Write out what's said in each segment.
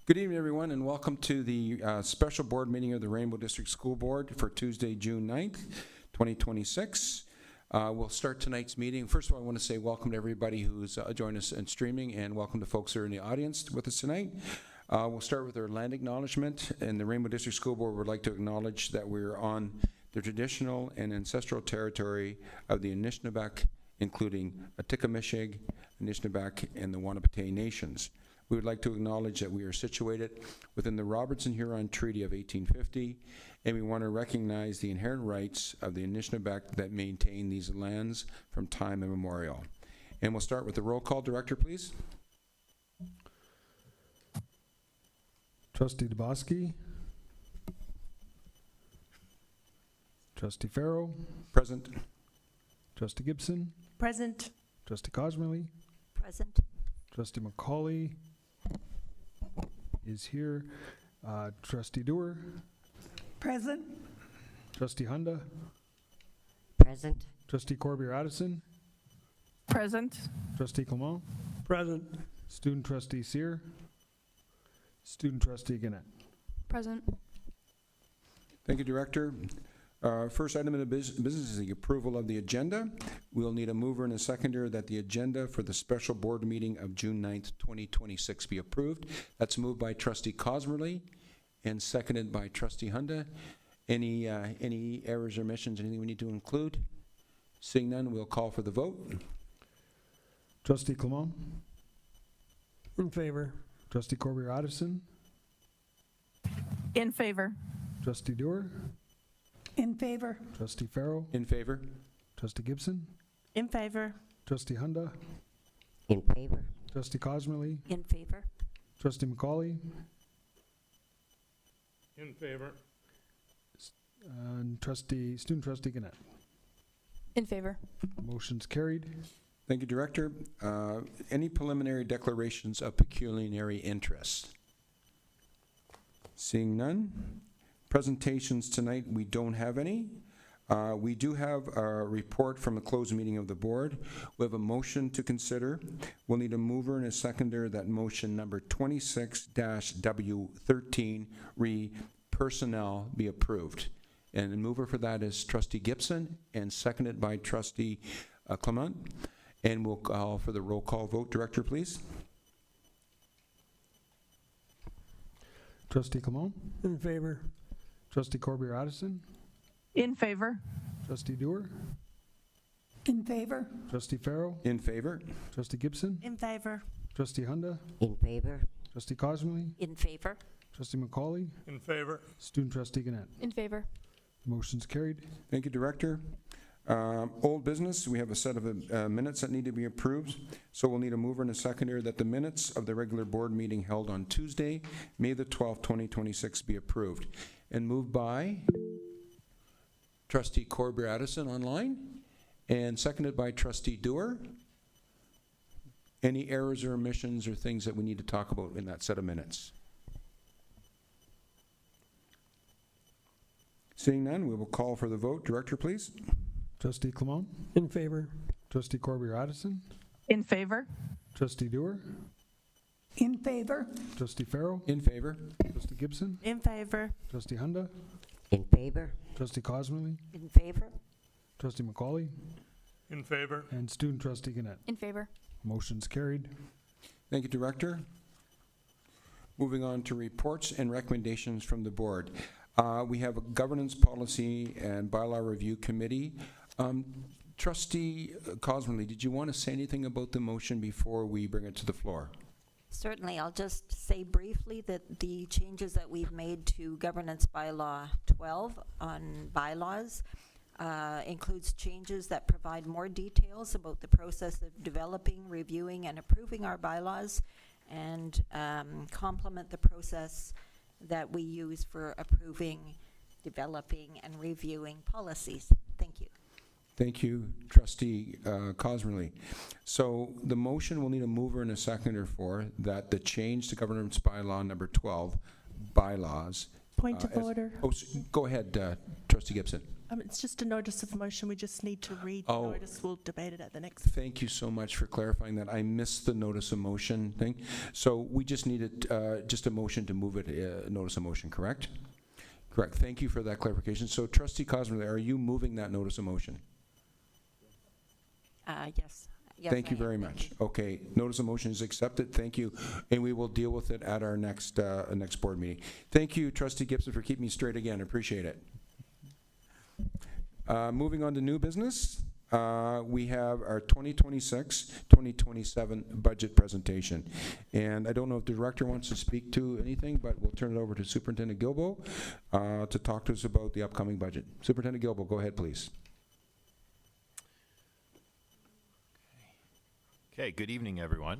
Good evening, everyone, and welcome to the special board meeting of the Rainbow District School Board for Tuesday, June 9th, 2026. We'll start tonight's meeting. First of all, I want to say welcome to everybody who's joined us in streaming, and welcome to folks who are in the audience with us tonight. We'll start with our land acknowledgement, and the Rainbow District School Board would like to acknowledge that we're on the traditional and ancestral territory of the Anishinaabeg, including Atikameksheng, Anishinaabeg, and the Wahnapitae Nations. We would like to acknowledge that we are situated within the Robertson-Huron Treaty of 1850, and we want to recognize the inherent rights of the Anishinaabeg that maintain these lands from time immemorial. And we'll start with the roll call. Director, please. Trustee Dubosky. Trustee Farrow. Present. Trustee Gibson. Present. Trustee Cosmerly. Present. Trustee McCauley is here. Trustee Dewar. Present. Trustee Hunda. Present. Trustee Corbier-Addison. Present. Trustee Clement. Present. Student Trustee Sear. Student Trustee Gannett. Present. Thank you, Director. First item of the business is the approval of the agenda. We'll need a mover and a seconder that the agenda for the special board meeting of June 9th, 2026 be approved. That's moved by Trustee Cosmerly and seconded by Trustee Hunda. Any errors or omissions, anything we need to include? Seeing none, we'll call for the vote. Trustee Clement. In favor. Trustee Corbier-Addison. In favor. Trustee Dewar. In favor. Trustee Farrow. In favor? Trustee Gibson. In favor. Trustee Hunda. In favor. Trustee Cosmerly. In favor. Trustee McCauley. In favor. And Student Trustee Gannett. In favor. Motion's carried. Thank you, Director. Any preliminary declarations of pecuniary interest? Seeing none. Presentations tonight, we don't have any. We do have a report from the closed meeting of the board. We have a motion to consider. We'll need a mover and a seconder that motion number 26-W13 personnel be approved. And the mover for that is Trustee Gibson and seconded by Trustee Clement. And we'll call for the roll call vote. Director, please. Trustee Clement. In favor. Trustee Corbier-Addison. In favor. Trustee Dewar. In favor. Trustee Farrow. In favor? Trustee Gibson. In favor. Trustee Hunda. In favor. Trustee Cosmerly. In favor. Trustee McCauley. In favor. Student Trustee Gannett. In favor. Motion's carried. Thank you, Director. Old business, we have a set of minutes that need to be approved. So we'll need a mover and a seconder that the minutes of the regular board meeting held on Tuesday, May the 12th, 2026 be approved. And moved by Trustee Corbier-Addison online and seconded by Trustee Dewar. Any errors or omissions or things that we need to talk about in that set of minutes? Seeing none, we will call for the vote. Director, please. Trustee Clement. In favor. Trustee Corbier-Addison. In favor. Trustee Dewar. In favor. Trustee Farrow. In favor? Trustee Gibson. In favor. Trustee Hunda. In favor. Trustee Cosmerly. In favor. Trustee McCauley. In favor. And Student Trustee Gannett. In favor. Motion's carried. Thank you, Director. Moving on to reports and recommendations from the board. We have a Governance Policy and Bylaw Review Committee. Trustee Cosmerly, did you want to say anything about the motion before we bring it to the floor? Certainly. I'll just say briefly that the changes that we've made to Governance Bylaw 12 on bylaws includes changes that provide more details about the process of developing, reviewing, and approving our bylaws, and complement the process that we use for approving, developing, and reviewing policies. Thank you. Thank you, Trustee Cosmerly. So the motion will need a mover and a seconder for that the change to Governance Bylaw number 12, bylaws. Point of order. Go ahead, Trustee Gibson. It's just a notice of motion. We just need to read Oh. the notice. We'll debate it at the next. Thank you so much for clarifying that. I missed the notice of motion thing. So we just needed just a motion to move it, notice of motion, correct? Correct. Thank you for that clarification. So Trustee Cosmer, are you moving that notice of motion? Yes. Yes, Thank you I am. very much. Okay, notice of motion is accepted. Thank you. And we will deal with it at our next board meeting. Thank you, Trustee Gibson, for keeping me straight again. Appreciate it. Moving on to new business, we have our 2026-2027 budget presentation. And I don't know if the director wants to speak to anything, but we'll turn it over to Superintendent Gilbo to talk to us about the upcoming budget. Superintendent Gilbo, go ahead, please. Okay, good evening, everyone.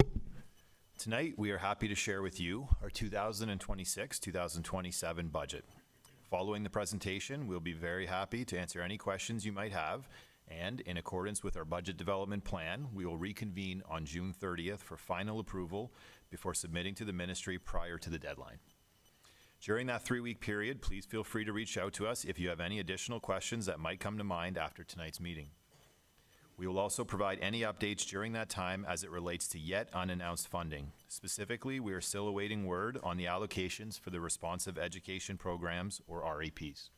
Tonight, we are happy to share with you our 2026-2027 budget. Following the presentation, we'll be very happy to answer any questions you might have, and in accordance with our budget development plan, we will reconvene on June 30th for final approval before submitting to the ministry prior to the deadline. During that 3-week period, please feel free to reach out to us if you have any additional questions that might come to mind after tonight's meeting. We will also provide any updates during that time as it relates to yet unannounced funding. Specifically, we are still awaiting word on the allocations for the Responsive Education Programs, or RAPs.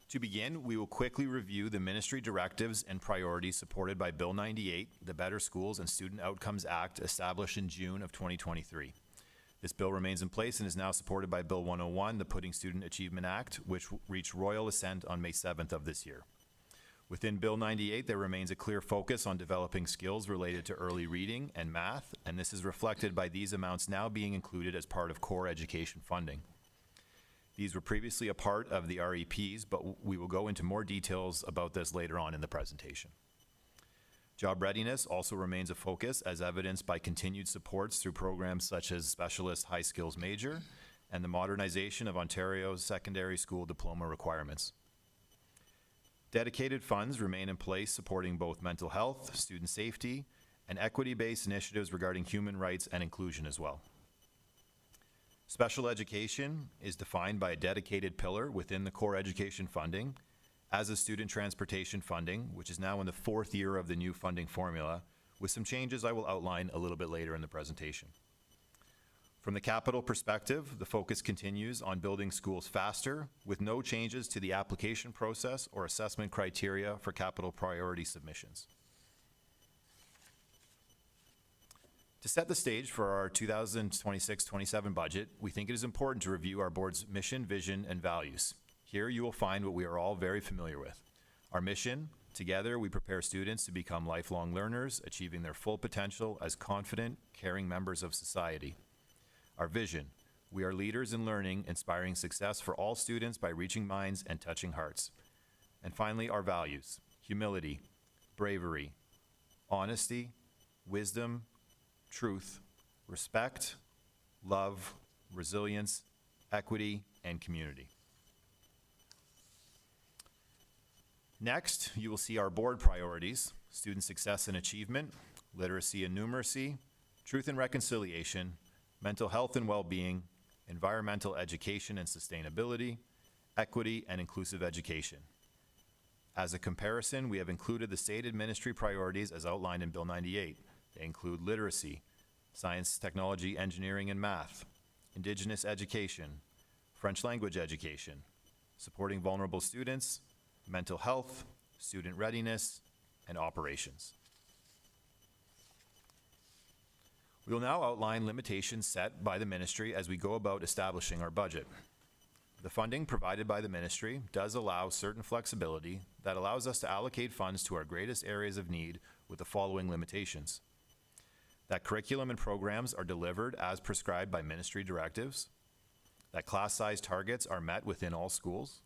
To begin, we will quickly review the ministry directives and priorities supported by Bill 98, the Better Schools and Student Outcomes Act, established in June of 2023. This bill remains in place and is now supported by Bill 101, the Putting Student Achievement Act, which reached royal assent on May 7th of this year. Within Bill 98, there remains a clear focus on developing skills related to early reading and math, and this is reflected by these amounts now being included as part of core education funding. These were previously a part of the REPs, but we will go into more details about this later on in the presentation. Job readiness also remains a focus, as evidenced by continued supports through programs such as Specialist High Skills Major and the modernization of Ontario's secondary school diploma requirements. Dedicated funds remain in place supporting both mental health, student safety, and equity-based initiatives regarding human rights and inclusion as well. Special education is defined by a dedicated pillar within the core education funding, as is student transportation funding, which is now in the 4th year of the new funding formula, with some changes I will outline a little bit later in the presentation. From the capital perspective, the focus continues on building schools faster, with no changes to the application process or assessment criteria for capital priority submissions. To set the stage for our 2026-27 budget, we think it is important to review our board's mission, vision, and values. Here you will find what we are all very familiar with. Our mission: together we prepare students to become lifelong learners, achieving their full potential as confident, caring members of society. Our vision: we are leaders in learning, inspiring success for all students by reaching minds and touching hearts. And finally, our values: humility, bravery, honesty, wisdom, truth, respect, love, resilience, equity, and community. Next, you will see our board priorities: student success and achievement, literacy and numeracy, truth and reconciliation, mental health and well-being, environmental education and sustainability, equity and inclusive education. As a comparison, we have included the stated ministry priorities as outlined in Bill 98. They include literacy, science, technology, engineering, and math, Indigenous education, French language education, supporting vulnerable students, mental health, student readiness, and operations. We will now outline limitations set by the ministry as we go about establishing our budget. The funding provided by the ministry does allow certain flexibility that allows us to allocate funds to our greatest areas of need with the following limitations: that curriculum and programs are delivered as prescribed by ministry directives, that class size targets are met within all schools,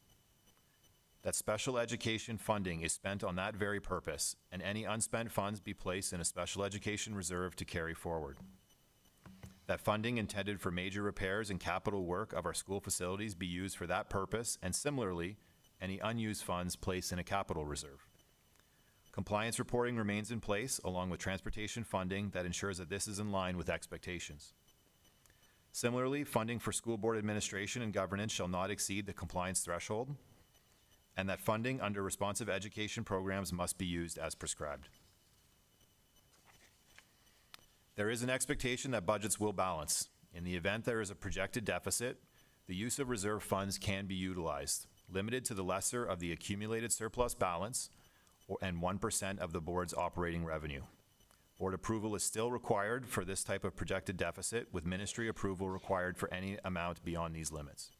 that special education funding is spent on that very purpose, and any unspent funds be placed in a special education reserve to carry forward. That funding intended for major repairs and capital work of our school facilities be used for that purpose, and similarly, any unused funds placed in a capital reserve. Compliance reporting remains in place, along with transportation funding that ensures that this is in line with expectations. Similarly, funding for school board administration and governance shall not exceed the compliance threshold, and that funding under responsive education programs must be used as prescribed. There is an expectation that budgets will balance. In the event there is a projected deficit, the use of reserve funds can be utilized, limited to the lesser of the accumulated surplus balance and 1% of the board's operating revenue. Board approval is still required for this type of projected deficit, with ministry approval required for any amount beyond these limits.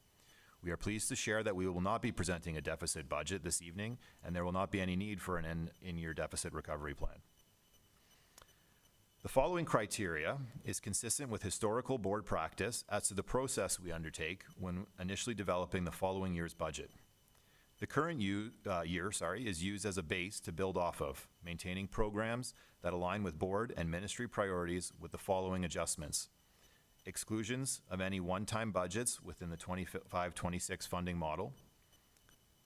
We are pleased to share that we will not be presenting a deficit budget this evening, and there will not be any need for an in-year deficit recovery plan. The following criteria is consistent with historical board practice as to the process we undertake when initially developing the following year's budget. The current year is used as a base to build off of, maintaining programs that align with board and ministry priorities with the following adjustments: exclusions of any one-time budgets within the 25-26 funding model,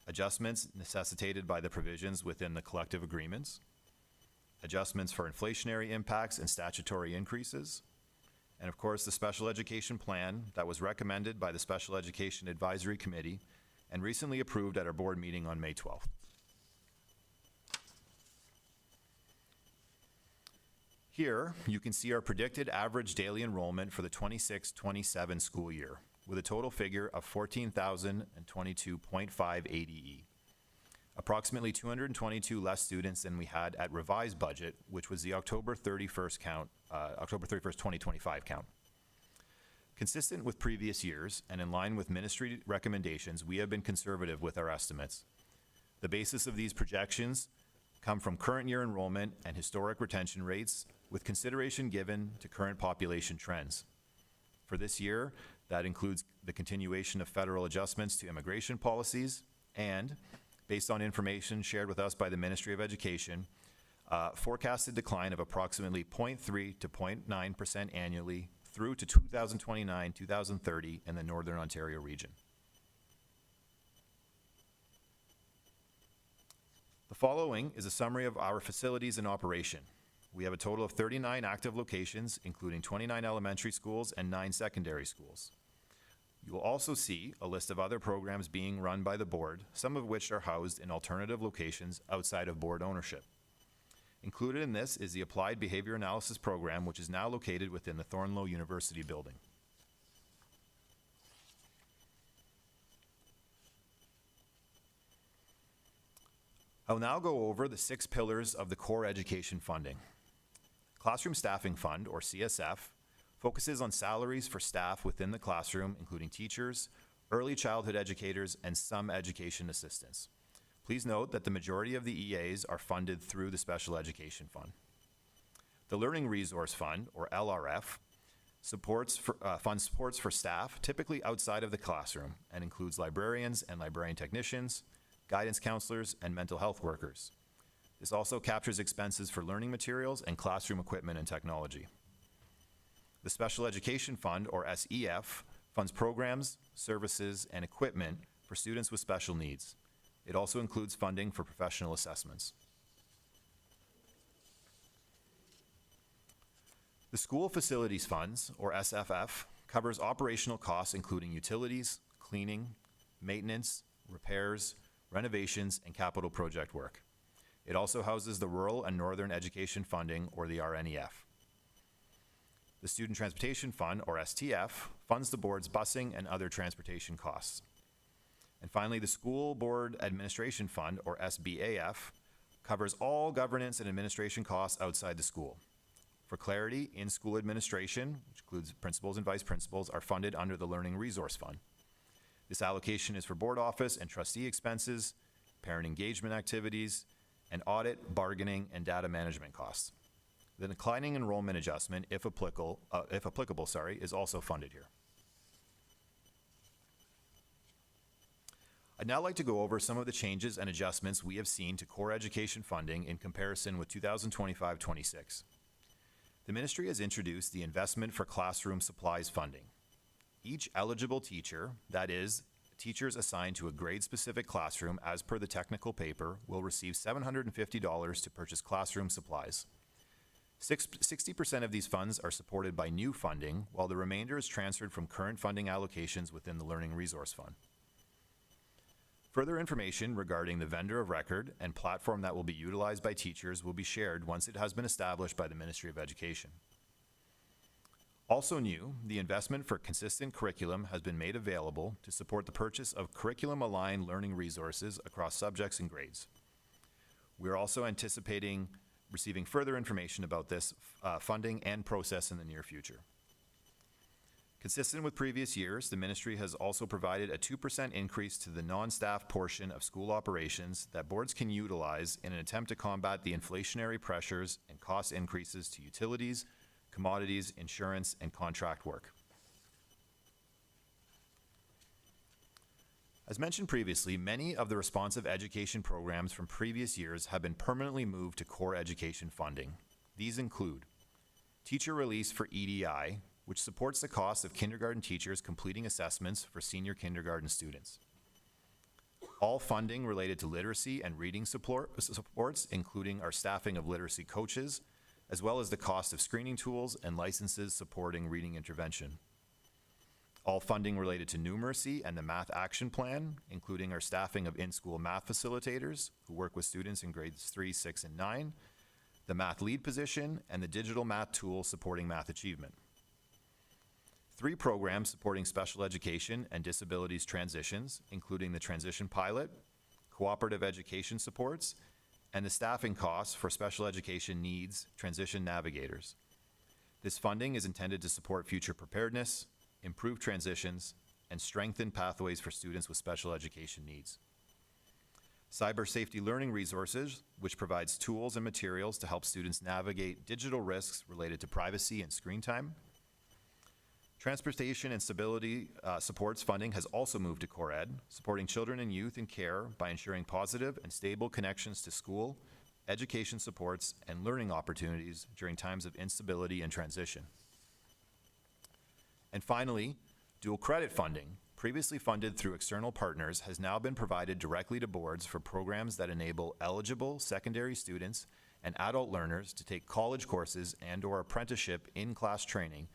adjustments necessitated by the provisions within the collective agreements, adjustments for inflationary impacts and statutory increases, and of course, the special education plan that was recommended by the Special Education Advisory Committee and recently approved at our board meeting on May 12th. Here, you can see our predicted average daily enrollment for the 26-27 school year, with a total figure of 14,022.5 ADE. Approximately 222 less students than we had at revised budget, which was the October 31st count, October 31st, 2025 count. Consistent with previous years and in line with ministry recommendations, we have been conservative with our estimates. The basis of these projections come from current year enrollment and historic retention rates, with consideration given to current population trends. For this year, that includes the continuation of federal adjustments to immigration policies and, based on information shared with us by the Ministry of Education, forecasted decline of approximately 0.3 to 0.9% annually through to 2029-2030 in the Northern Ontario region. The following is a summary of our facilities in operation. We have a total of 39 active locations, including 29 elementary schools and 9 secondary schools. You will also see a list of other programs being run by the board, some of which are housed in alternative locations outside of board ownership. Included in this is the Applied Behavior Analysis Program, which is now located within the Thornlow University building. I'll now go over the 6 pillars of the core education funding. Classroom Staffing Fund, or CSF, focuses on salaries for staff within the classroom, including teachers, early childhood educators, and some education assistants. Please note that the majority of the EAs are funded through the Special Education Fund. The Learning Resource Fund, or LRF, funds supports for staff typically outside of the classroom and includes librarians and librarian technicians, guidance counselors, and mental health workers. This also captures expenses for learning materials and classroom equipment and technology. The Special Education Fund, or SEF, funds programs, services, and equipment for students with special needs. It also includes funding for professional assessments. The School Facilities Funds, or SFF, covers operational costs including utilities, cleaning, maintenance, repairs, renovations, and capital project work. It also houses the Rural and Northern Education Funding, or the RNEF. The Student Transportation Fund, or STF, funds the board's busing and other transportation costs. And finally, the School Board Administration Fund, or SBAF, covers all governance and administration costs outside the school. For clarity, in-school administration, which includes principals and vice principals, are funded under the Learning Resource Fund. This allocation is for board office and trustee expenses, parent engagement activities, and audit, bargaining, and data management costs. The declining enrollment adjustment, if applicable, is also funded here. I'd now like to go over some of the changes and adjustments we have seen to core education funding in comparison with 2025-26. The ministry has introduced the Investment for Classroom Supplies funding. Each eligible teacher, that is, teachers assigned to a grade-specific classroom as per the technical paper, will receive $750 to purchase classroom supplies. 60% of these funds are supported by new funding, while the remainder is transferred from current funding allocations within the Learning Resource Fund. Further information regarding the vendor of record and platform that will be utilized by teachers will be shared once it has been established by the Ministry of Education. Also new, the investment for consistent curriculum has been made available to support the purchase of curriculum-aligned learning resources across subjects and grades. We are also anticipating receiving further information about this funding and process in the near future. Consistent with previous years, the ministry has also provided a 2% increase to the non-staff portion of school operations that boards can utilize in an attempt to combat the inflationary pressures and cost increases to utilities, commodities, insurance, and contract work. As mentioned previously, many of the responsive education programs from previous years have been permanently moved to core education funding. These include Teacher Release for EDI, which supports the cost of kindergarten teachers completing assessments for senior kindergarten students. All funding related to literacy and reading supports, including our staffing of literacy coaches, as well as the cost of screening tools and licenses supporting reading intervention. All funding related to numeracy and the Math Action Plan, including our staffing of in-school math facilitators who work with students in grades 3, 6, and 9, the math lead position, and the digital math tool supporting math achievement. 3 programs supporting special education and disabilities transitions, including the Transition Pilot, Cooperative Education Supports, and the staffing costs for special education needs transition navigators. This funding is intended to support future preparedness, improve transitions, and strengthen pathways for students with special education needs. Cyber Safety Learning Resources, which provides tools and materials to help students navigate digital risks related to privacy and screen time. Transportation and Stability Supports funding has also moved to Core Ed, supporting children and youth in care by ensuring positive and stable connections to school, education supports, and learning opportunities during times of instability and transition. And finally, dual credit funding, previously funded through external partners, has now been provided directly to boards for programs that enable eligible secondary students and adult learners to take college courses and/or apprenticeship in-class training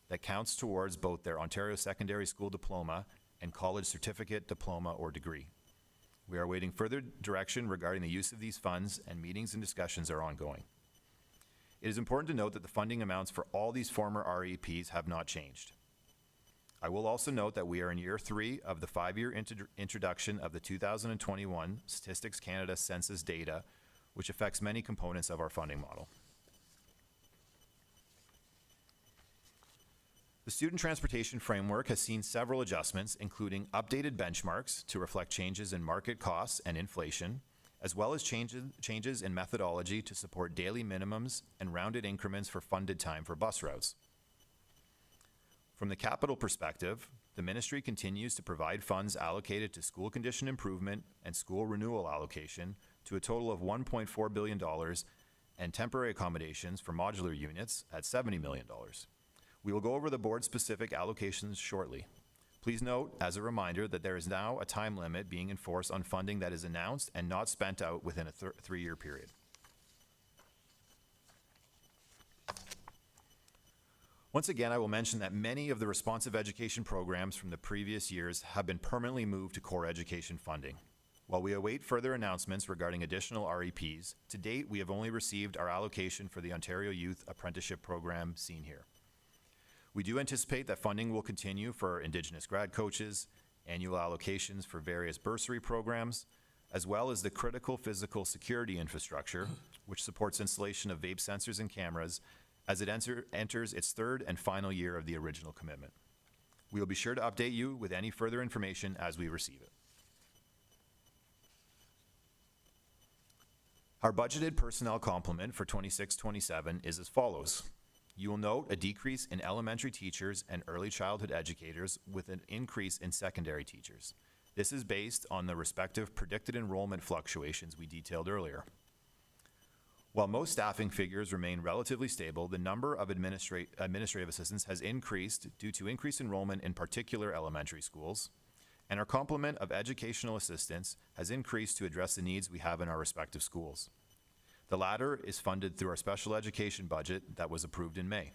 that counts towards both their Ontario Secondary School Diploma and College Certificate, Diploma, or Degree. We are awaiting further direction regarding the use of these funds, and meetings and discussions are ongoing. It is important to note that the funding amounts for all these former REPs have not changed. I will also note that we are in year 3 of the 5-year introduction of the 2021 Statistics Canada census data, which affects many components of our funding model. The Student Transportation Framework has seen several adjustments, including updated benchmarks to reflect changes in market costs and inflation, as well as changes in methodology to support daily minimums and rounded increments for funded time for bus routes. From the capital perspective, the ministry continues to provide funds allocated to school condition improvement and school renewal allocation to a total of $1.4 billion and temporary accommodations for modular units at $70 million. We will go over the board-specific allocations shortly. Please note, as a reminder, that there is now a time limit being enforced on funding that is announced and not spent out within a 3-year period. Once again, I will mention that many of the responsive education programs from the previous years have been permanently moved to core education funding. While we await further announcements regarding additional REPs, to date we have only received our allocation for the Ontario Youth Apprenticeship Program seen here. We do anticipate that funding will continue for Indigenous grad coaches, annual allocations for various bursary programs, as well as the critical physical security infrastructure, which supports installation of vape sensors and cameras as it enters its 3rd and final year of the original commitment. We will be sure to update you with any further information as we receive it. Our budgeted personnel complement for 26-27 is as follows. You will note a decrease in elementary teachers and early childhood educators with an increase in secondary teachers. This is based on the respective predicted enrollment fluctuations we detailed earlier. While most staffing figures remain relatively stable, the number of administrative assistants has increased due to increased enrollment in particular elementary schools, and our complement of educational assistants has increased to address the needs we have in our respective schools. The latter is funded through our special education budget that was approved in May.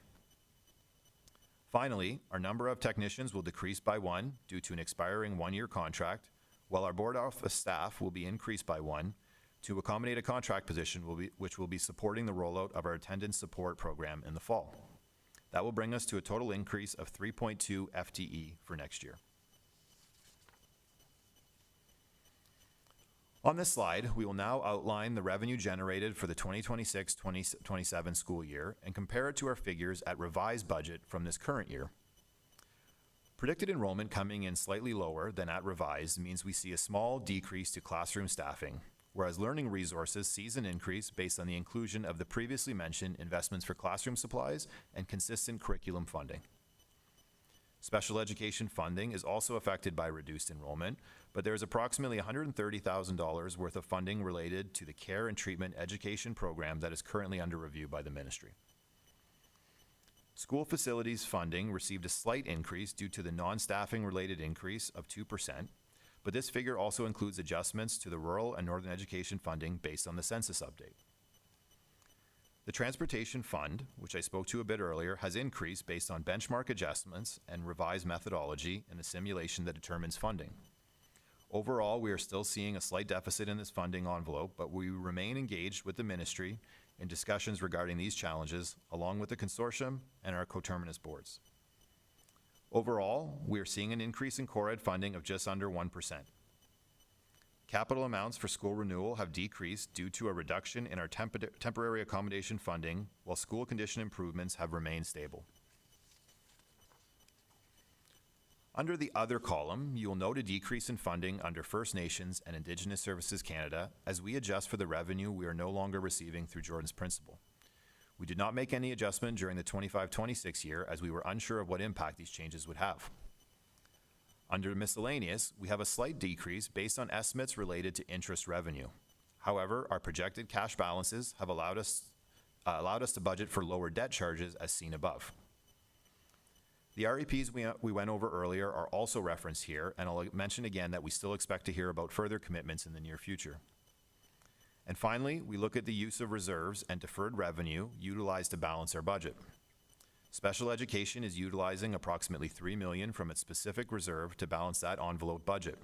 Finally, our number of technicians will decrease by 1 due to an expiring 1-year contract, while our board office staff will be increased by 1 to accommodate a contract position which will be supporting the rollout of our attendance support program in the fall. That will bring us to a total increase of 3.2 FTE for next year. On this slide, we will now outline the revenue generated for the 2026-2027 school year and compare it to our figures at revised budget from this current year. Predicted enrollment coming in slightly lower than at revised means we see a small decrease to classroom staffing, whereas learning resources sees an increase based on the inclusion of the previously mentioned investments for classroom supplies and consistent curriculum funding. Special education funding is also affected by reduced enrollment, but there is approximately $130,000 worth of funding related to the care and treatment education program that is currently under review by the ministry. School facilities funding received a slight increase due to the non-staffing related increase of 2%, but this figure also includes adjustments to the rural and northern education funding based on the census update. The transportation fund, which I spoke to a bit earlier, has increased based on benchmark adjustments and revised methodology in the simulation that determines funding. Overall, we are still seeing a slight deficit in this funding envelope, but we remain engaged with the ministry in discussions regarding these challenges, along with the consortium and our coterminous boards. Overall, we are seeing an increase in core ed funding of just under 1%. Capital amounts for school renewal have decreased due to a reduction in our temporary accommodation funding, while school condition improvements have remained stable. Under the other column, you will note a decrease in funding under First Nations and Indigenous Services Canada as we adjust for the revenue we are no longer receiving through Jordan's Principle. We did not make any adjustment during the 25-26 year as we were unsure of what impact these changes would have. Under miscellaneous, we have a slight decrease based on estimates related to interest revenue. However, our projected cash balances have allowed us to budget for lower debt charges as seen above. The REPs we went over earlier are also referenced here, and I'll mention again that we still expect to hear about further commitments in the near future. And finally, we look at the use of reserves and deferred revenue utilized to balance our budget. Special education is utilizing approximately $3 million from its specific reserve to balance that envelope budget.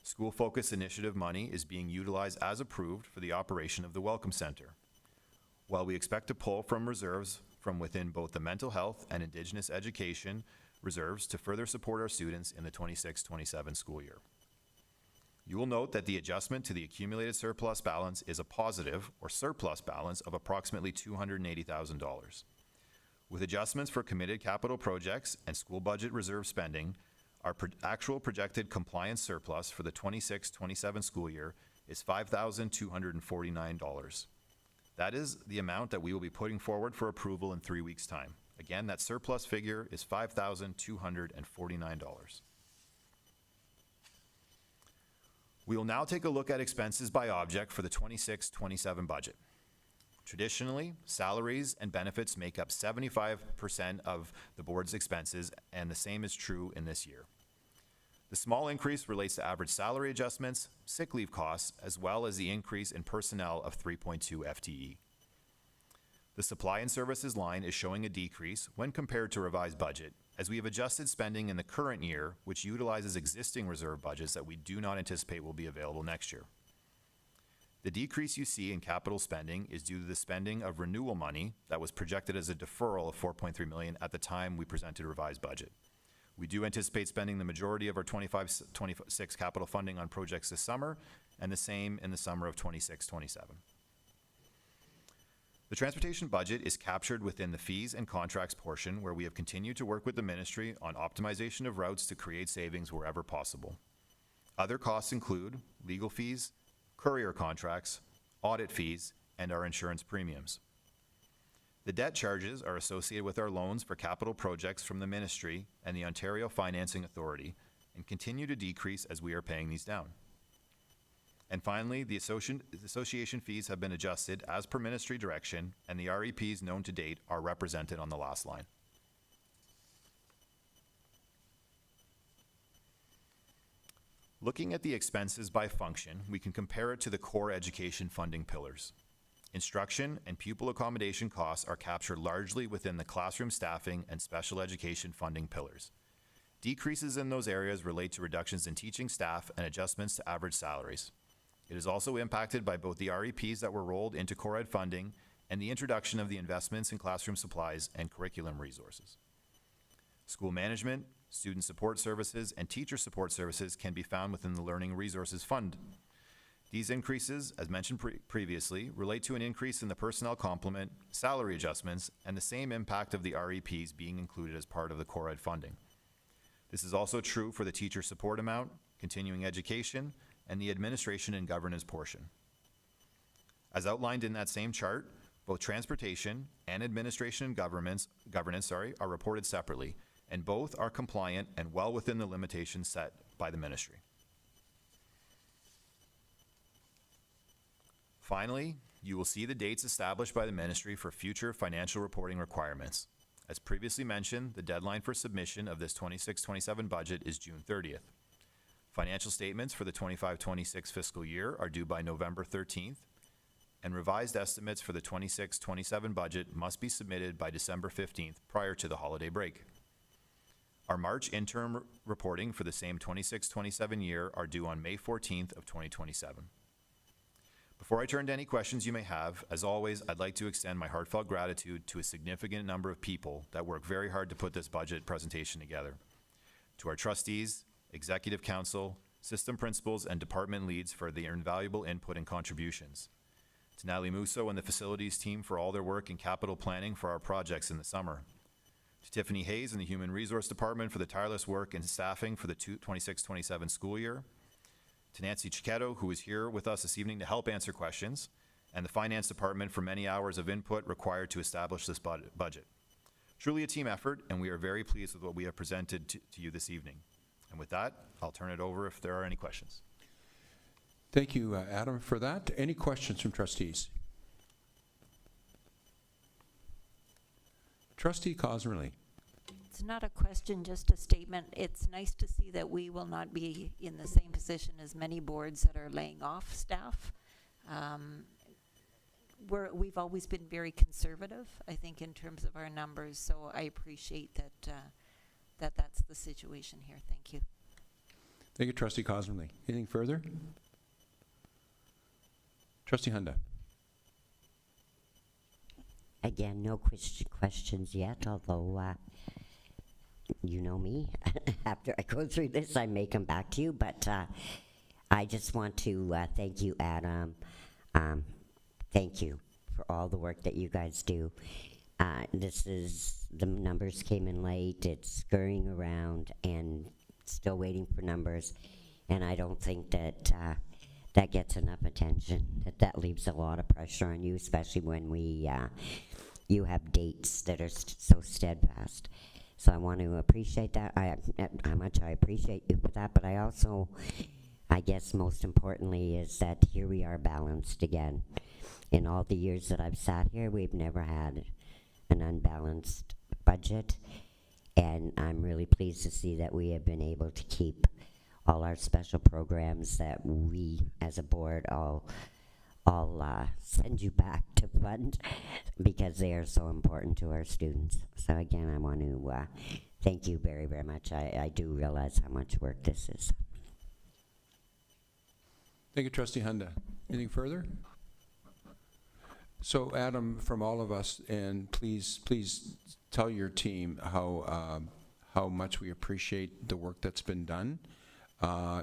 School Focus Initiative money is being utilized as approved for the operation of the Welcome Center. While we expect to pull from reserves from within both the mental health and Indigenous education reserves to further support our students in the 26-27 school year. You will note that the adjustment to the accumulated surplus balance is a positive or surplus balance of approximately $280,000. With adjustments for committed capital projects and school budget reserve spending, our actual projected compliance surplus for the 26-27 school year is $5,249. That is the amount that we will be putting forward for approval in 3 weeks' time. Again, that surplus figure is $5,249. We will now take a look at expenses by object for the 26-27 budget. Traditionally, salaries and benefits make up 75% of the board's expenses, and the same is true in this year. The small increase relates to average salary adjustments, sick leave costs, as well as the increase in personnel of 3.2 FTE. The supply and services line is showing a decrease when compared to revised budget, as we have adjusted spending in the current year, which utilizes existing reserve budgets that we do not anticipate will be available next year. The decrease you see in capital spending is due to the spending of renewal money that was projected as a deferral of $4.3 million at the time we presented a revised budget. We do anticipate spending the majority of our 25-26 capital funding on projects this summer, and the same in the summer of 26-27. The transportation budget is captured within the fees and contracts portion, where we have continued to work with the ministry on optimization of routes to create savings wherever possible. Other costs include legal fees, courier contracts, audit fees, and our insurance premiums. The debt charges are associated with our loans for capital projects from the ministry and the Ontario Financing Authority and continue to decrease as we are paying these down. And finally, the association fees have been adjusted as per ministry direction, and the REPs known to date are represented on the last line. Looking at the expenses by function, we can compare it to the core education funding pillars. Instruction and pupil accommodation costs are captured largely within the classroom staffing and special education funding pillars. Decreases in those areas relate to reductions in teaching staff and adjustments to average salaries. It is also impacted by both the REPs that were rolled into core ed funding and the introduction of the investments in classroom supplies and curriculum resources. School management, student support services, and teacher support services can be found within the Learning Resources Fund. These increases, as mentioned previously, relate to an increase in the personnel complement, salary adjustments, and the same impact of the REPs being included as part of the core ed funding. This is also true for the teacher support amount, continuing education, and the administration and governance portion. As outlined in that same chart, both transportation and administration and governance are reported separately, and both are compliant and well within the limitations set by the ministry. Finally, you will see the dates established by the ministry for future financial reporting requirements. As previously mentioned, the deadline for submission of this 26-27 budget is June 30th. Financial statements for the 25-26 fiscal year are due by November 13th, and revised estimates for the 26-27 budget must be submitted by December 15th prior to the holiday break. Our March interim reporting for the same 26-27 year are due on May 14th of 2027. Before I turn to any questions you may have, as always, I'd like to extend my heartfelt gratitude to a significant number of people that work very hard to put this budget presentation together. To our trustees, executive council, system principals, and department leads for their invaluable input and contributions. To Natalie Musso and the facilities team for all their work in capital planning for our projects in the summer. To Tiffany Hayes and the Human Resource Department for the tireless work and staffing for the 26-27 school year. To Nancy Chiquetto, who is here with us this evening to help answer questions, and the Finance Department for many hours of input required to establish this budget. Truly a team effort, and we are very pleased with what we have presented to you this evening. And with that, I'll turn it over if there are any questions. Thank you, Adam, for that. Any questions from trustees? Trustee Cosmerly. It's not a question, just a statement. It's nice to see that we will not be in the same position as many boards that are laying off staff. We've always been very conservative, I think, in terms of our numbers, so I appreciate that that's the situation here. Thank you. Thank you, Trustee Cosmerly. Anything further? Trustee Hunda. Again, no questions yet, although you know me. After I go through this, I may come back to you, but I just want to thank you, Adam. Thank you for all the work that you guys do. The numbers came in late, it's scurrying around and still waiting for numbers, and I don't think that that gets enough attention. That leaves a lot of pressure on you, especially when you have dates that are so steadfast. So I want to appreciate that. How much I appreciate you for that, but I also, I guess most importantly, is that here we are balanced again. In all the years that I've sat here, we've never had an unbalanced budget, and I'm really pleased to see that we have been able to keep all our special programs that we, as a board, all send you back to fund because they are so important to our students. So again, I want to thank you very, very much. I do realize how much work this is. Thank you, Trustee Hunda. Anything further? So, Adam, from all of us, and please tell your team how much we appreciate the work that's been done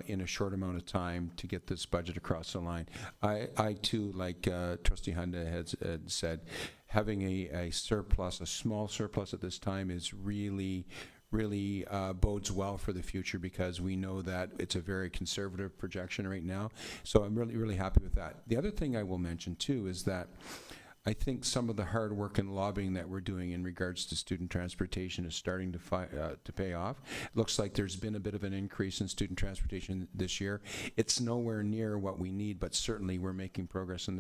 in a short amount of time to get this budget across the line. I too, like Trustee Hunda has said, having a surplus, a small surplus at this time is really bodes well for the future, because we know that it's a very conservative projection right now. So I'm really happy with that. The other thing I will mention too is that I think some of the hard work and lobbying that we're doing in regards to student transportation is starting to pay off. It looks like there's been a bit of an increase in student transportation this year. It's nowhere near what we need, but certainly we're making progress in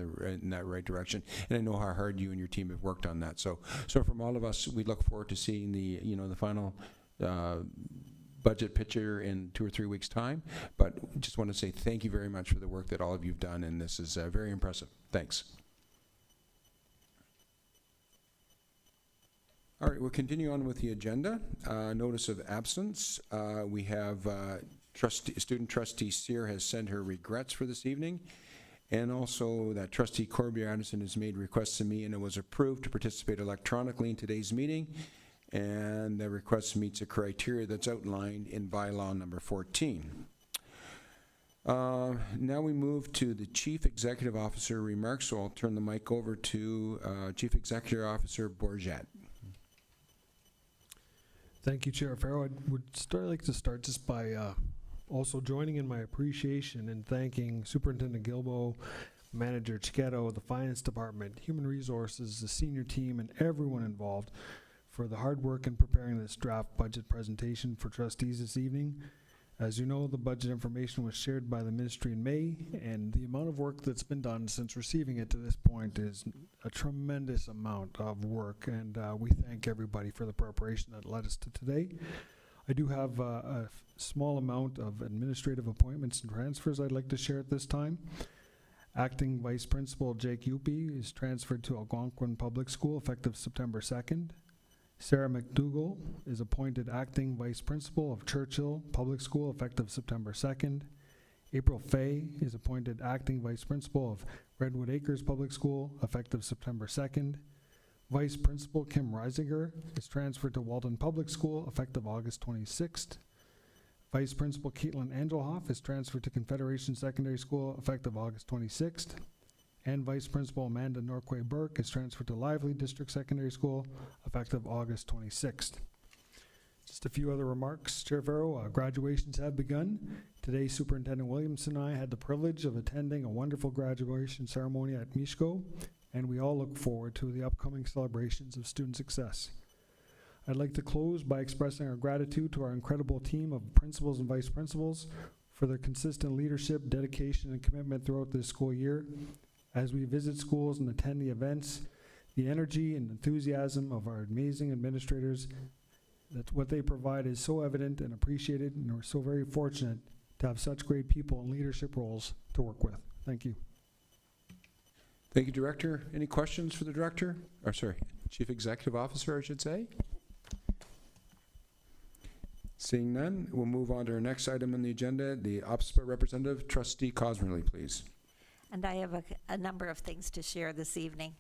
that right direction. And I know how hard you and your team have worked on that. So from all of us, we look forward to seeing the final budget picture in 2 or 3 weeks' time. But just want to say thank you very much for the work that all of you've done, and this is very impressive. Thanks. All right, we'll continue on with the agenda. Notice of absence. We have student trustee Sear has sent her regrets for this evening, and also that trustee Corbier-Anderson has made requests to me, and it was approved to participate electronically in today's meeting, and the request meets a criteria that's outlined in bylaw number 14. Now we move to the Chief Executive Officer remarks, so I'll turn the mic over to Chief Executive Officer Bourget. Thank you, Chair Farrow. I would like to start just by also joining in my appreciation and thanking Superintendent Gilbo, Manager Chiquetto, the Finance Department, Human Resources, the senior team, and everyone involved for the hard work in preparing this draft budget presentation for trustees this evening. As you know, the budget information was shared by the ministry in May, and the amount of work that's been done since receiving it to this point is a tremendous amount of work, and we thank everybody for the preparation that led us to today. I do have a small amount of administrative appointments and transfers I'd like to share at this time. Acting Vice Principal Jake Yupi is transferred to Algonquin Public School effective September 2nd. Sarah McDougall is appointed Acting Vice Principal of Churchill Public School effective September 2nd. April Fay is appointed Acting Vice Principal of Redwood Acres Public School effective September 2nd. Vice Principal Kim Reisinger is transferred to Walden Public School effective August 26th. Vice Principal Caitlin Angelhoff is transferred to Confederation Secondary School effective August 26th. And Vice Principal Amanda Norquay Burke is transferred to Lively District Secondary School effective August 26th. Just a few other remarks, Chair Farrow. Graduations have begun. Today, Superintendent Williamson and I had the privilege of attending a wonderful graduation ceremony at Mishko, and we all look forward to the upcoming celebrations of student success. I'd like to close by expressing our gratitude to our incredible team of principals and vice principals for their consistent leadership, dedication, and commitment throughout this school year. As we visit schools and attend the events, the energy and enthusiasm of our amazing administrators, that what they provide is so evident and appreciated, and we're so very fortunate to have such great people in leadership roles to work with. Thank you. Thank you, Director. Any questions for the Director? Or sorry, Chief Executive Officer, I should say. Seeing none, we'll move on to our next item on the agenda, the OPSPA representative, Trustee Cosmerly, please. And I have a number of things to share this evening.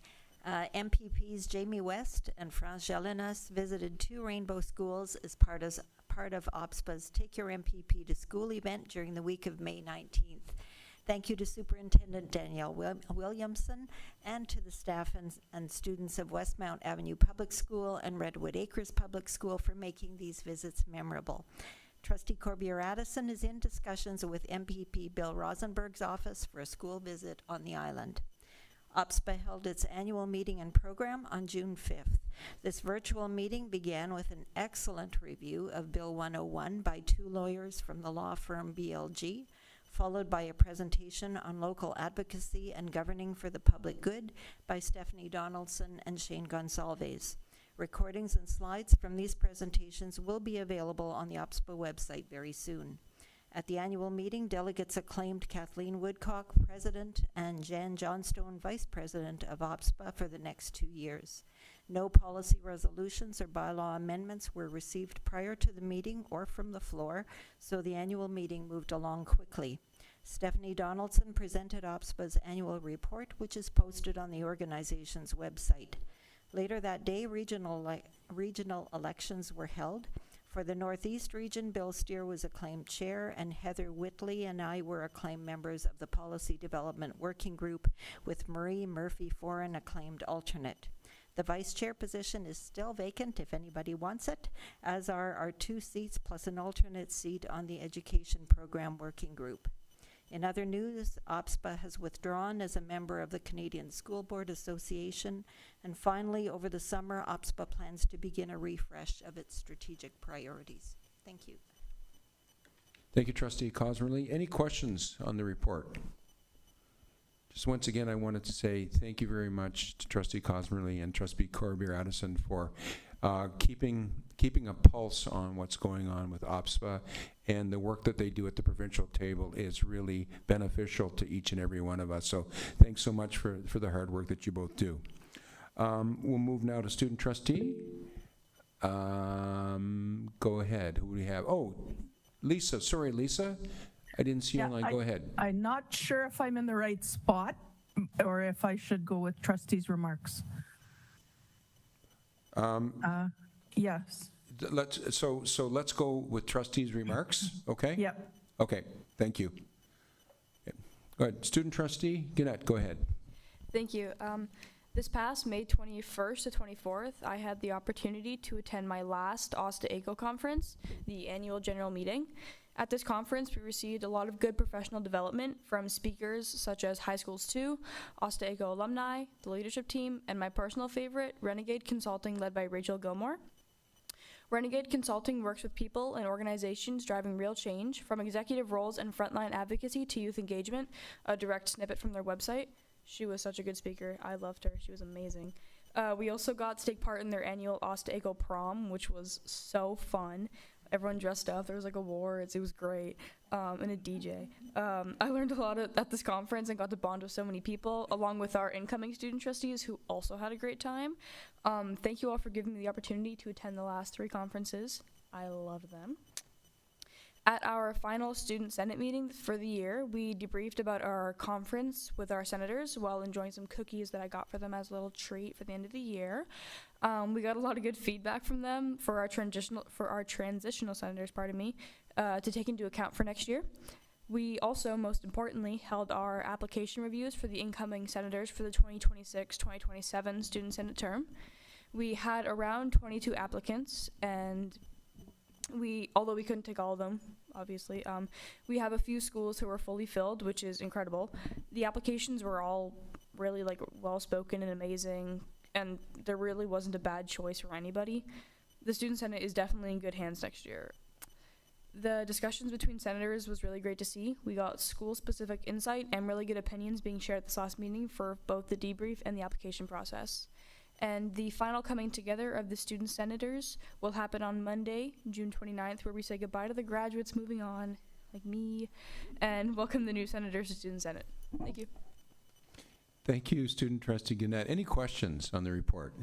MPPs Jamie West and Franz Jelinas visited 2 Rainbow schools as part of OPSPA's Take Your MPP to School event during the week of May 19th. Thank you to Superintendent Danielle Williamson and to the staff and students of Westmount Avenue Public School and Redwood Acres Public School for making these visits memorable. Trustee Corbier-Addison is in discussions with MPP Bill Rosenberg's office for a school visit on the island. OPSPA held its annual meeting and program on June 5th. This virtual meeting began with an excellent review of Bill 101 by 2 lawyers from the law firm BLG, followed by a presentation on local advocacy and governing for the public good by Stephanie Donaldson and Shane Gonsalves. Recordings and slides from these presentations will be available on the OPSPA website very soon. At the annual meeting, delegates acclaimed Kathleen Woodcock, President, and Jan Johnstone, Vice President of OPSPA for the next 2 years. No policy resolutions or bylaw amendments were received prior to the meeting or from the floor, so the annual meeting moved along quickly. Stephanie Donaldson presented OPSPA's annual report, which is posted on the organization's website. Later that day, regional elections were held. For the Northeast region, Bill Steer was acclaimed chair, and Heather Whitley and I were acclaimed members of the Policy Development Working Group, with Marie Murphy-Foran acclaimed alternate. The vice chair position is still vacant if anybody wants it, as are our 2 seats plus an alternate seat on the Education Program Working Group. In other news, OPSPA has withdrawn as a member of the Canadian School Board Association, and finally, over the summer, OPSPA plans to begin a refresh of its strategic priorities. Thank you. Thank you, Trustee Cosmerly. Any questions on the report? Just once again, I wanted to say thank you very much to Trustee Cosmerly and Trustee Corbier-Addison for keeping a pulse on what's going on with OPSPA, and the work that they do at the provincial table is really beneficial to each and every one of us. So thanks so much for the hard work that you both do. We'll move now to student trustee. Go ahead. Who do we have? Oh, Lisa. Sorry, Lisa. I didn't see you Yeah, online. Go ahead. I'm not sure if I'm in the right spot or if I should go with trustees' remarks. Yes. So let's go with trustees' remarks, okay? Yep. Okay, thank you. Okay. Go ahead. Student trustee, Gannett, go ahead. Thank you. This past May 21st to 24th, I had the opportunity to attend my last Osta ACO conference, the annual general meeting. At this conference, we received a lot of good professional development from speakers such as High Schools 2, Osta ACO alumni, the leadership team, and my personal favorite, Renegade Consulting, led by Rachel Gilmore. Renegade Consulting works with people and organizations driving real change, from executive roles and frontline advocacy to youth engagement, a direct snippet from their website. She was such a good speaker. I loved her. She was amazing. We also got to take part in their annual Osta ACO prom, which was so fun. Everyone dressed up. There was like awards. It was great. And a DJ. I learned a lot at this conference and got to bond with so many people, along with our incoming student trustees who also had a great time. Thank you all for giving me the opportunity to attend the last 3 conferences. I loved them. At our final student senate meeting for the year, we debriefed about our conference with our senators while enjoying some cookies that I got for them as a little treat for the end of the year. We got a lot of good feedback from them for our transitional senators, to take into account for next year. We also, most importantly, held our application reviews for the incoming senators for the 2026-2027 student senate term. We had around 22 applicants, and although we couldn't take all of them, obviously, we have a few schools who were fully filled, which is incredible. The applications were all really well-spoken and amazing, and there really wasn't a bad choice for anybody. The Student Senate is definitely in good hands next year. The discussions between senators was really great to see. We got school-specific insight and really good opinions being shared at this last meeting for both the debrief and the application process. And the final coming together of the student senators will happen on Monday, June 29th, where we say goodbye to the graduates moving on, like me, and welcome the new senators to Student Senate. Thank you. Thank you, student trustee Gannett. Any questions on the report?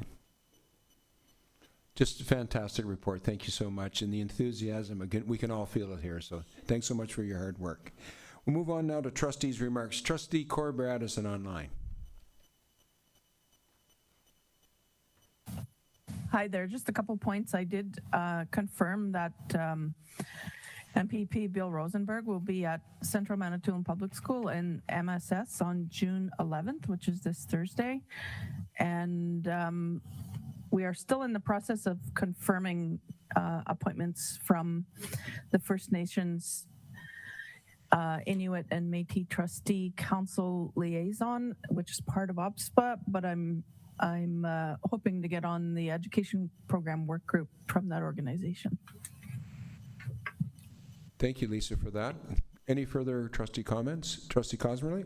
Just a fantastic report. Thank you so much. And the enthusiasm, again, we can all feel it here. So thanks so much for your hard work. We'll move on now to trustees' remarks. Trustee Corbett Addison online. Hi there. Just a couple points. I did confirm that MPP Bill Rosenberg will be at Central Manitoulin Public School in MSS on June 11th, which is this Thursday. And we are still in the process of confirming appointments from the First Nations Inuit and Métis Trustee Council Liaison, which is part of OPSPA, but I'm hoping to get on the education program work group from that organization. Thank you, Lisa, for that. Any further trustee comments? Trustee Cosmerly?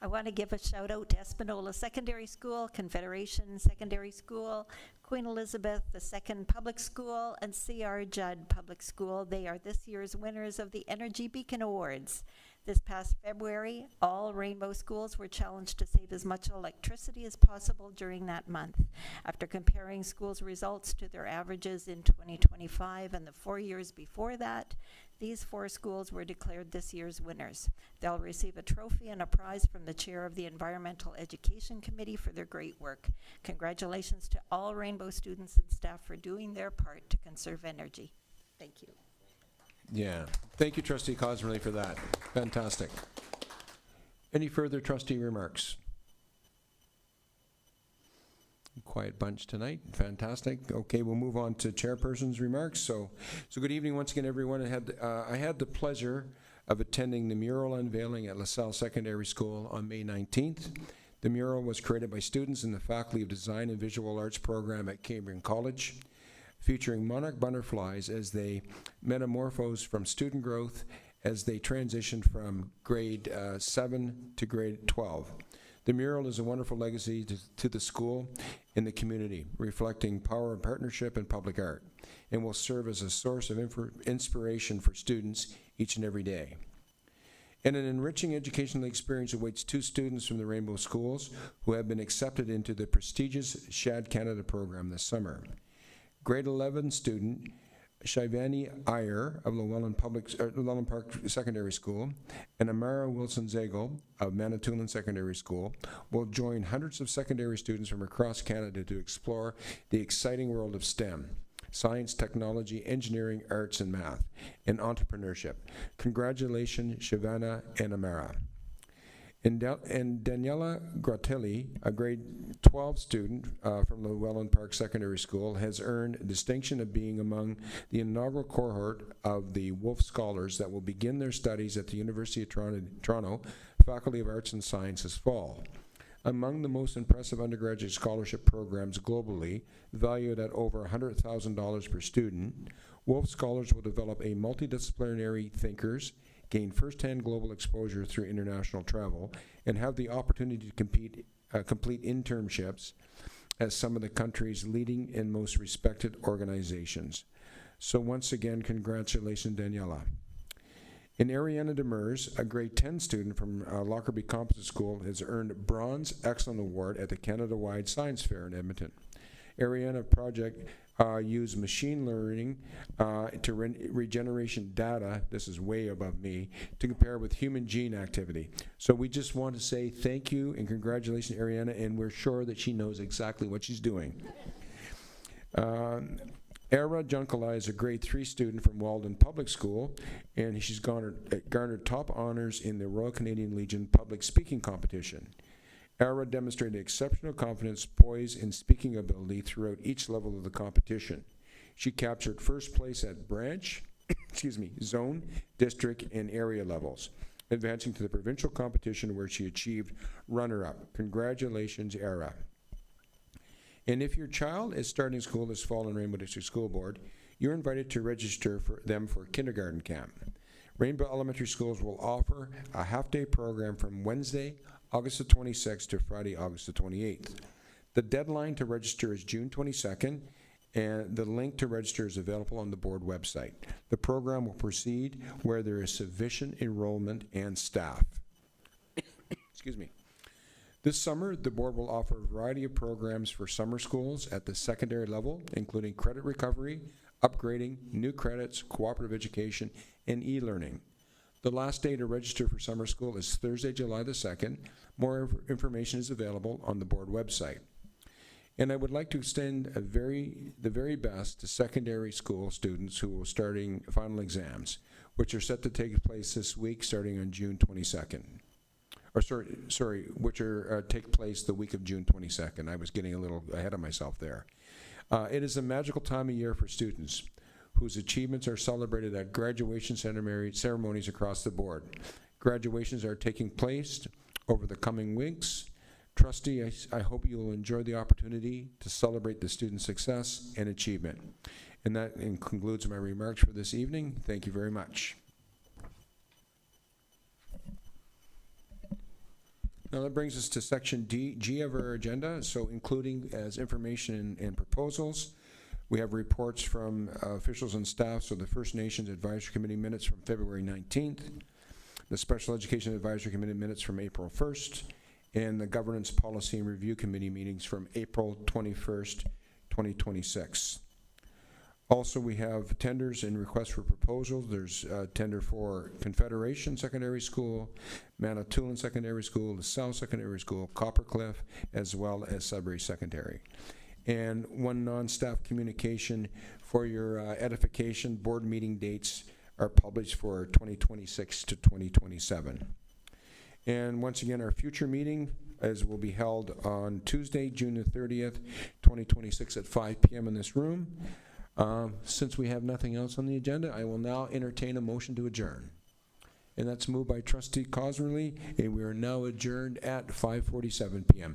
I want to give a shout out to Espanola Secondary School, Confederation Secondary School, Queen Elizabeth II Public School, and C.R. Judd Public School. They are this year's winners of the Energy Beacon Awards. This past February, all Rainbow schools were challenged to save as much electricity as possible during that month. After comparing schools' results to their averages in 2025 and the 4 years before that, these 4 schools were declared this year's winners. They'll receive a trophy and a prize from the chair of the Environmental Education Committee for their great work. Congratulations to all Rainbow students and staff for doing their part to conserve energy. Thank you. Yeah. Thank you, Trustee Cosmerly, for that. Fantastic. Any further trustee remarks? Quiet bunch tonight. Fantastic. Okay, we'll move on to chairperson's remarks. So good evening once again, everyone. I had the pleasure of attending the mural unveiling at LaSalle Secondary School on May 19th. The mural was created by students in the Faculty of Design and Visual Arts program at Cambrian College, featuring monarch butterflies as they metamorphose from student growth as they transitioned from grade 7 to grade 12. The mural is a wonderful legacy to the school and the community, reflecting power of partnership and public art, and will serve as a source of inspiration for students each and every day. And an enriching educational experience awaits 2 students from the Rainbow Schools who have been accepted into the prestigious SHAD Canada program this summer. Grade 11 student Shivani Iyer of Llewellyn Park Secondary School and Amara Wilson-Zagel of Manitoulin Secondary School will join hundreds of secondary students from across Canada to explore the exciting world of STEM, science, technology, engineering, arts, and math, and entrepreneurship. Congratulations, Shivana and Amara. And Daniela Gratelli, a grade 12 student from Llewellyn Park Secondary School, has earned distinction of being among the inaugural cohort of the Wolf Scholars that will begin their studies at the University of Toronto Faculty of Arts and Science this fall. Among the most impressive undergraduate scholarship programs globally, valued at over $100,000 per student, Wolf Scholars will develop a multidisciplinary thinkers, gain first-hand global exposure through international travel, and have the opportunity to complete internships at some of the country's leading and most respected organizations. So once again, congratulations, Daniela. And Ariana Demers, a grade 10 student from Lockerbie Composite School, has earned Bronze Excellent Award at the Canada-wide Science Fair in Edmonton. Ariana project use machine learning to regeneration data, this is way above me, to compare with human gene activity. So we just want to say thank you and congratulations, Ariana, and we're sure that she knows exactly what she's doing. Era Junkala is a grade 3 student from Walden Public School, and she's garnered top honors in the Royal Canadian Legion Public Speaking Competition. Era demonstrated exceptional confidence, poise, and speaking ability throughout each level of the competition. She captured first place at branch, zone, district, and area levels, advancing to the provincial competition where she achieved runner-up. Congratulations, Era. And if your child is starting school this fall in Rainbow District School Board, you're invited to register for them for kindergarten camp. Rainbow Elementary Schools will offer a half-day program from Wednesday, August the 26th to Friday, August the 28th. The deadline to register is June 22nd, and the link to register is available on the board website. The program will proceed where there is sufficient enrollment and staff. Excuse me. This summer, the board will offer a variety of programs for summer schools at the secondary level, including credit recovery, upgrading, new credits, cooperative education, and e-learning. The last day to register for summer school is Thursday, July the 2nd. More information is available on the board website. And I would like to extend the very best to secondary school students who will starting final exams, which are set to take place this week starting on June 22nd. Or sorry, which are take place the week of June 22nd. I was getting a little ahead of myself there. It is a magical time of year for students whose achievements are celebrated at graduation ceremonies across the board. Graduations are taking place over the coming weeks. Trustee, I hope you will enjoy the opportunity to celebrate the student's success and achievement. And that concludes my remarks for this evening. Thank you very much. Now that brings us to section G of our agenda, so including as information and proposals. We have reports from officials and staff, so the First Nations Advisory Committee minutes from February 19th, the Special Education Advisory Committee minutes from April 1st, and the Governance Policy and Review Committee meetings from April 21st, 2026. Also, we have tenders and requests for proposals. There's a tender for Confederation Secondary School, Manitoulin Secondary School, LaSalle Secondary School, Coppercliff, as well as Sudbury Secondary. And one non-staff communication for your edification, board meeting dates are published for 2026 to 2027. And once again, our future meeting will be held on Tuesday, June the 30th, 2026 at 5 p.m. in this room. Since we have nothing else on the agenda, I will now entertain a motion to adjourn. And that's moved by Trustee Cosmerly, and we are now adjourned at 5:47 p.m.